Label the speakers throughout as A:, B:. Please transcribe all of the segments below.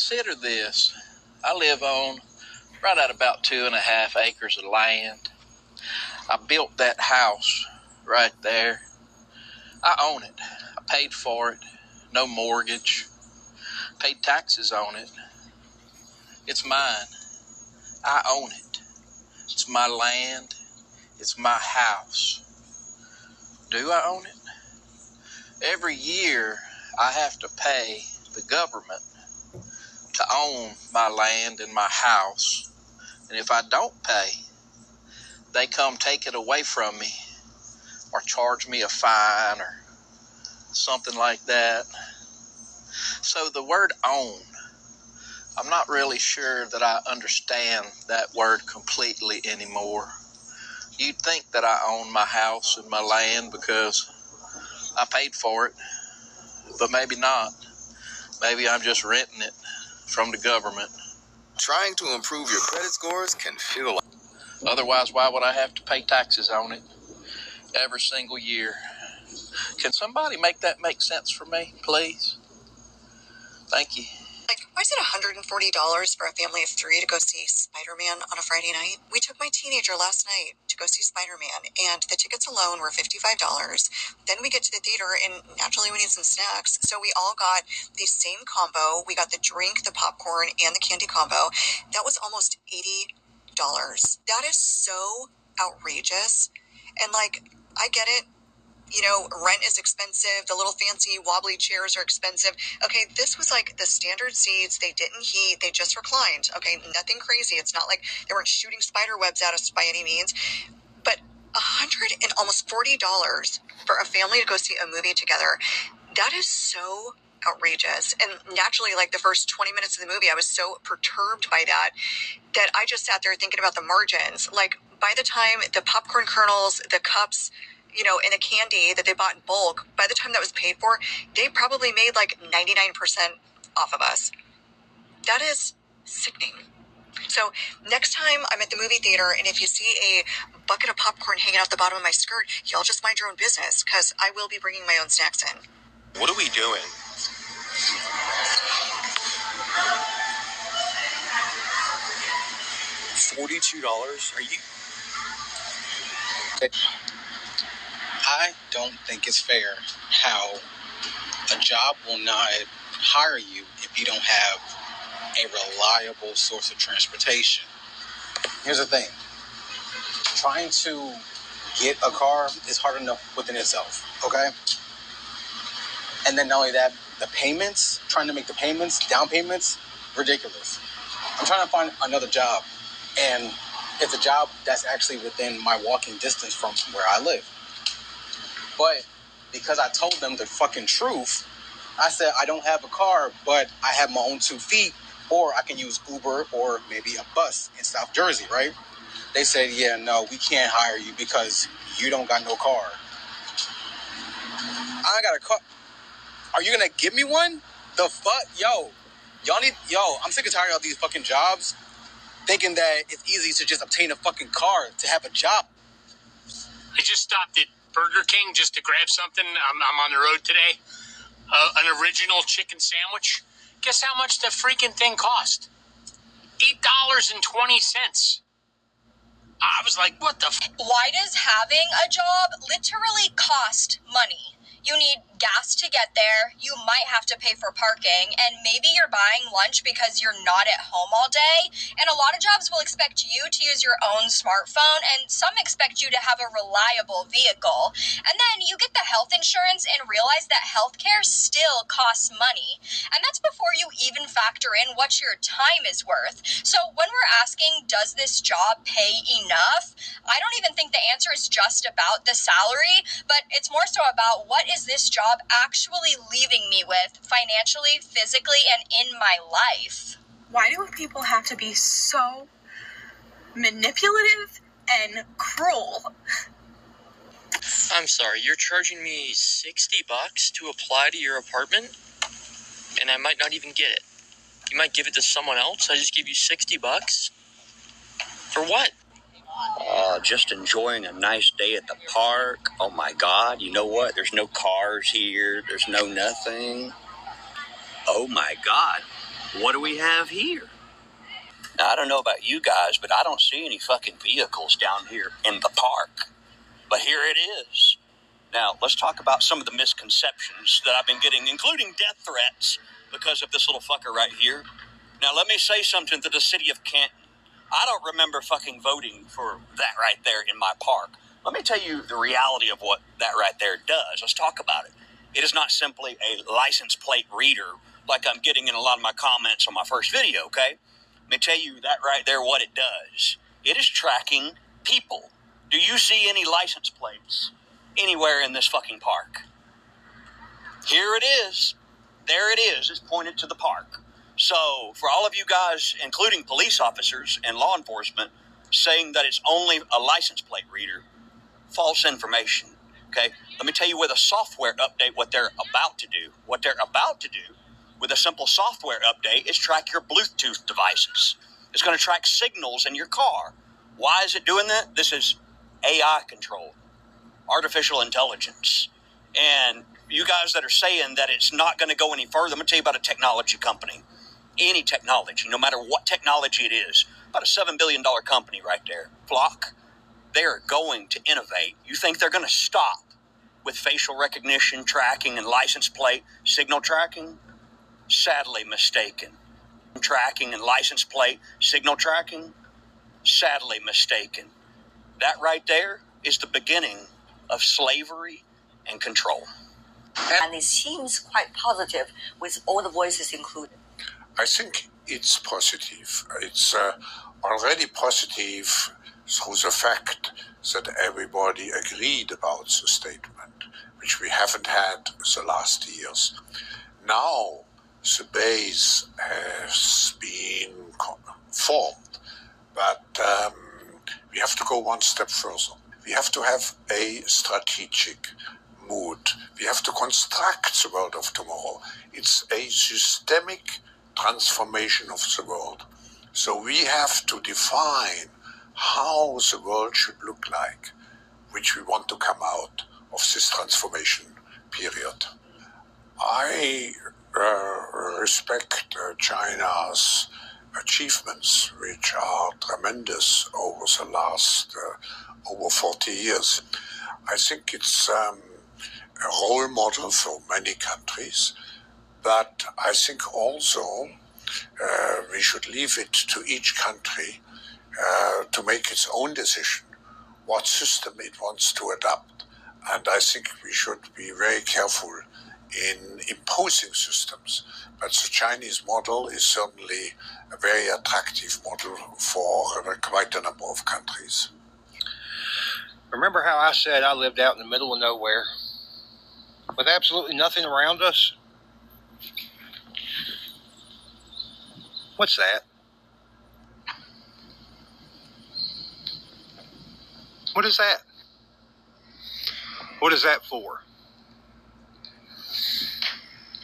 A: consider this. I live on right at about 2.5 acres of land. I built that house right there. I own it. I paid for it. No mortgage. Paid taxes on it. It's mine. I own it. It's my land. It's my house. Do I own it? Every year I have to pay the government to own my land and my house. And if I don't pay, they come take it away from me or charge me a fine or something like that. So the word own, I'm not really sure that I understand that word completely anymore. You'd think that I own my house and my land because I paid for it, but maybe not. Maybe I'm just renting it from the government.
B: Trying to improve your credit scores can feel like...
A: Otherwise, why would I have to pay taxes on it every single year? Can somebody make that make sense for me, please? Thank you.
C: Like, why is it $140 for a family of 3 to go see Spider-Man on a Friday night? We took my teenager last night to go see Spider-Man, and the tickets alone were $55. Then we get to the theater, and naturally we need some snacks. So we all got the same combo. We got the drink, the popcorn, and the candy combo. That was almost $80. That is so outrageous. And, like, I get it. You know, rent is expensive. The little fancy wobbly chairs are expensive. Okay, this was like the standard seats. They didn't heat. They just reclined. Okay, nothing crazy. It's not like they weren't shooting spider webs at us by any means. But $140 for a family to go see a movie together, that is so outrageous. And naturally, like the first 20 minutes of the movie, I was so perturbed by that I just sat there thinking about the margins. Like, by the time the popcorn kernels, the cups, you know, and the candy that they bought in bulk, by the time that was paid for, they probably made like 99% off of us. That is sickening. So next time I'm at the movie theater, and if you see a bucket of popcorn hanging out the bottom of my skirt, y'all just mind your own business, because I will be bringing my own snacks in.
B: What are we doing? $42? Are you...
D: I don't think it's fair how a job will not hire you if you don't have a reliable source of transportation. Here's the thing. Trying to get a car is hard enough within itself, okay? And then not only that, the payments, trying to make the payments, down payments, ridiculous. I'm trying to find another job, and it's a job that's actually within my walking distance from where I live. But because I told them the fucking truth, I said I don't have a car, but I have my own 2 feet, or I can use Uber or maybe a bus in South Jersey, right? They said, yeah, no, we can't hire you because you don't got no car. I got a car. Are you going to give me one? The fuck? I'm sick and tired of these fucking jobs thinking that it's easy to just obtain a fucking car to have a job.
E: I just stopped at Burger King just to grab something. I'm on the road today. An original chicken sandwich. Guess how much the freaking thing cost? $8.20. I was like, what the
F: Why does having a job literally cost money? You need gas to get there, you might have to pay for parking, and maybe you're buying lunch because you're not at home all day. And a lot of jobs will expect you to use your own smartphone, and some expect you to have a reliable vehicle. And then you get the health insurance and realize that healthcare still costs money. And that's before you even factor in what your time is worth. So when we're asking, does this job pay enough? I don't even think the answer is just about the salary, but it's more so about what is this job actually leaving me with financially, physically, and in my life.
G: Why do people have to be so manipulative and cruel?
H: I'm sorry, you're charging me $60 to apply to your apartment? And I might not even get it. You might give it to someone else? I just give you $60? For what?
I: Just enjoying a nice day at the park. Oh my God, you know what? There's no cars here. There's no nothing. Oh my God, What do we have here? Now, I don't know about you guys, but I don't see any fucking vehicles down here in the park. But here it is. Now, let's talk about some of the misconceptions that I've been getting, including death threats, because of this little fucker right here. Now, let me say something to the city of Canton. I don't remember fucking voting for that right there in my park. Let me tell you the reality of what that right there does. Let's talk about it. It is not simply a license plate reader like I'm getting in a lot of my comments on my first video, okay? Let me tell you that right there what it does. It is tracking people. Do you see any license plates anywhere in this fucking park? Here it is. There it is. It's pointed to the park. So for all of you guys, including police officers and law enforcement, saying that it's only a license plate reader, false information, okay? Let me tell you with a software update what they're about to do. What they're about to do with a simple software update is track your Bluetooth devices. It's going to track signals in your car. Why is it doing that? This is AI control, artificial intelligence. And you guys that are saying that it's not going to go any further, I'm going to tell you about a technology company. Any technology, no matter what technology it is, about a $7 billion company right there, Flock, they're going to innovate. You think they're going to stop with facial recognition, tracking, and license plate signal tracking? Sadly mistaken. Tracking and license plate signal tracking? Sadly mistaken. That right there is the beginning of slavery and control.
J: And it seems quite positive with all the voices included.
K: I think it's positive. It's already positive through the fact that everybody agreed about the statement, which we haven't had the last years. Now the base has been formed, but we have to go one step further. We have to have a strategic mood. We have to construct the world of tomorrow. It's a systemic transformation of the world. So we have to define how the world should look like, which we want to come out of this transformation period. I respect China's achievements, which are tremendous over the last over 40 years. I think it's a role model for many countries, but I think also we should leave it to each country to make its own decision what system it wants to adopt. And I think we should be very careful in imposing systems. But the Chinese model is certainly a very attractive model for quite a number of countries.
L: Remember how I said I lived out in the middle of nowhere with absolutely nothing around us? What's that? What is that? What is that for?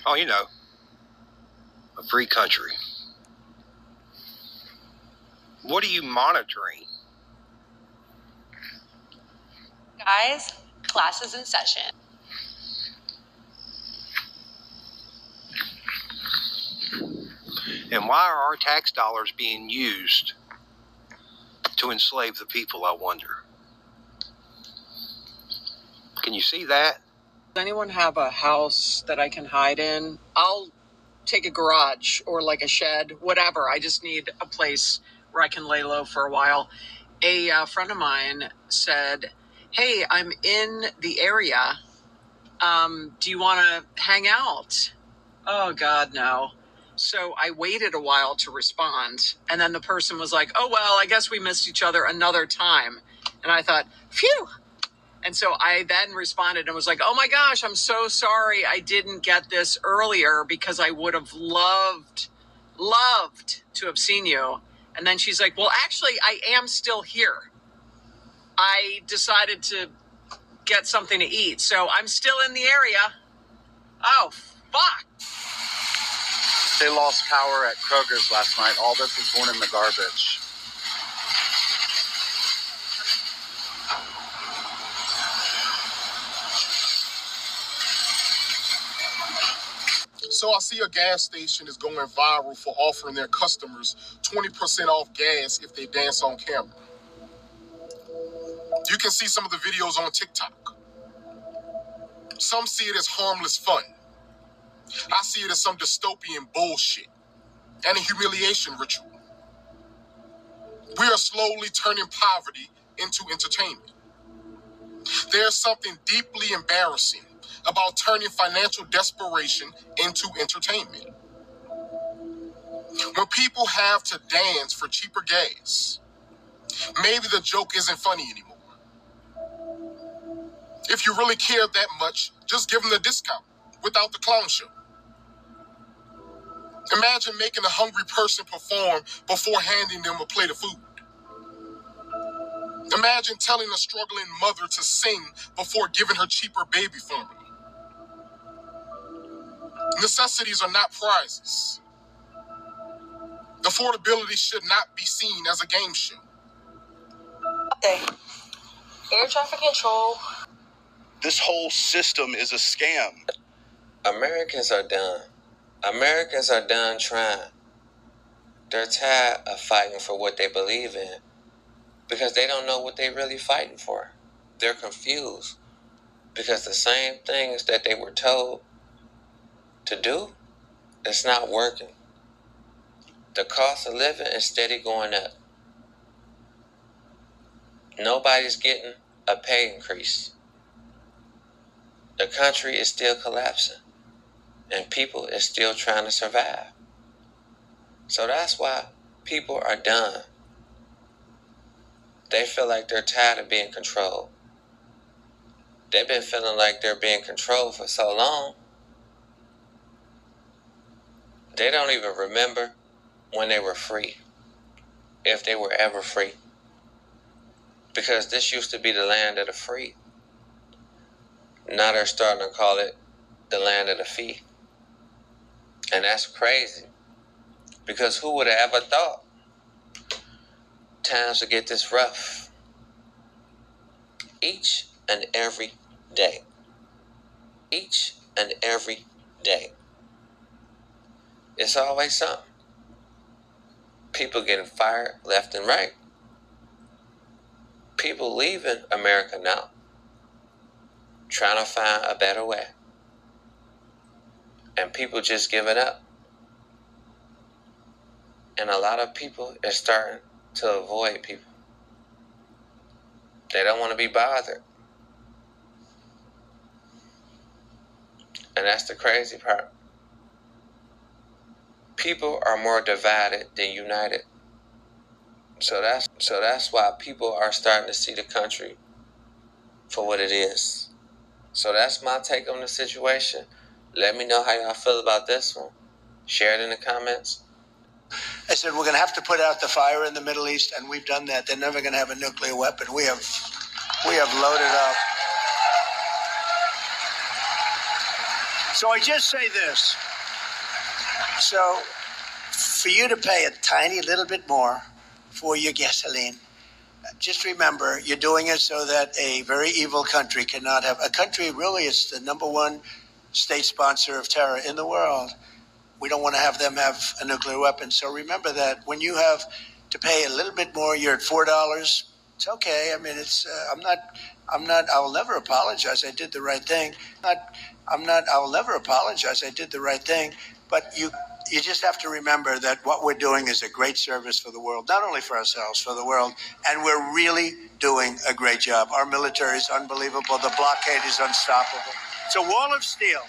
L: Oh, you know, a free country. What are you monitoring?
M: Guys, class is in session.
L: And why are our tax dollars being used to enslave the people, I wonder? Can you see that?
N: Does anyone have a house that I can hide in? I'll take a garage or like a shed, whatever. I just need a place where I can lay low for a while. A friend of mine said, "Hey, I'm in the area. Do you want to hang out?" Oh, God, no. So I waited a while to respond. And then the person was like, "Oh, well, I guess we missed each other another time." And I thought, phew. And so I then responded and was like, "Oh my gosh, I'm so sorry I didn't get this earlier because I would have loved to have seen you." And then she's like, "Well, actually, I am still here. I decided to get something to eat, so I'm still in the area." Oh, fuck.
O: They lost power at Kroger's last night. All this was going in the garbage.
P: So I see a gas station is going viral for offering their customers 20% off gas if they dance on camera. You can see some of the videos on TikTok. Some see it as harmless fun. I see it as some dystopian bullshit and a humiliation ritual. We are slowly turning poverty into entertainment. There's something deeply embarrassing about turning financial desperation into entertainment. When people have to dance for cheaper gas, maybe the joke isn't funny anymore. If you really care that much, just give them the discount without the clown show. Imagine making a hungry person perform before handing them a plate of food. Imagine telling a struggling mother to sing before giving her cheaper baby formula. Necessities are not prizes. Affordability should not be seen as a game show.
Q: Air traffic control.
R: This whole system is a scam.
S: Americans are done. Americans are done trying. They're tired of fighting for what they believe in because they don't know what they're really fighting for. They're confused because the same things that they were told to do, it's not working. The cost of living is steady going up. Nobody's getting a pay increase. The country is still collapsing, and people is still trying to survive. So that's why people are done. They feel like they're tired of being controlled. They've been feeling like they're being controlled for so long, they don't even remember when they were free, if they were ever free. Because this used to be the land of the free. Now they're starting to call it the land of the fee. And that's crazy. Because who would have ever thought times would get this rough? Each and every day. Each and every day. It's always something. People getting fired left and right. People leaving America now, trying to find a better way. And people just giving up. And a lot of people are starting to avoid people. They don't want to be bothered. And that's the crazy part. People are more divided than united. So that's why people are starting to see the country for what it is. So that's my take on the situation. Let me know how y'all feel about this one. Share it in the comments.
T: I said, we're going to have to put out the fire in the Middle East, and we've done that. They're never going to have a nuclear weapon. We have loaded up. So I just say this. So for you to pay a tiny little bit more for your gasoline, just remember you're doing it so that a very evil country cannot have. A country really is the number one state sponsor of terror in the world. We don't want to have them have a nuclear weapon. So remember that when you have to pay a little bit more, you're at $4. It's okay. I mean, it's I will never apologize. I did the right thing. I will never apologize. I did the right thing. But you just have to remember that what we're doing is a great service for the world, not only for ourselves, for the world. And we're really doing a great job. Our military is unbelievable. The blockade is unstoppable. It's a wall of steel.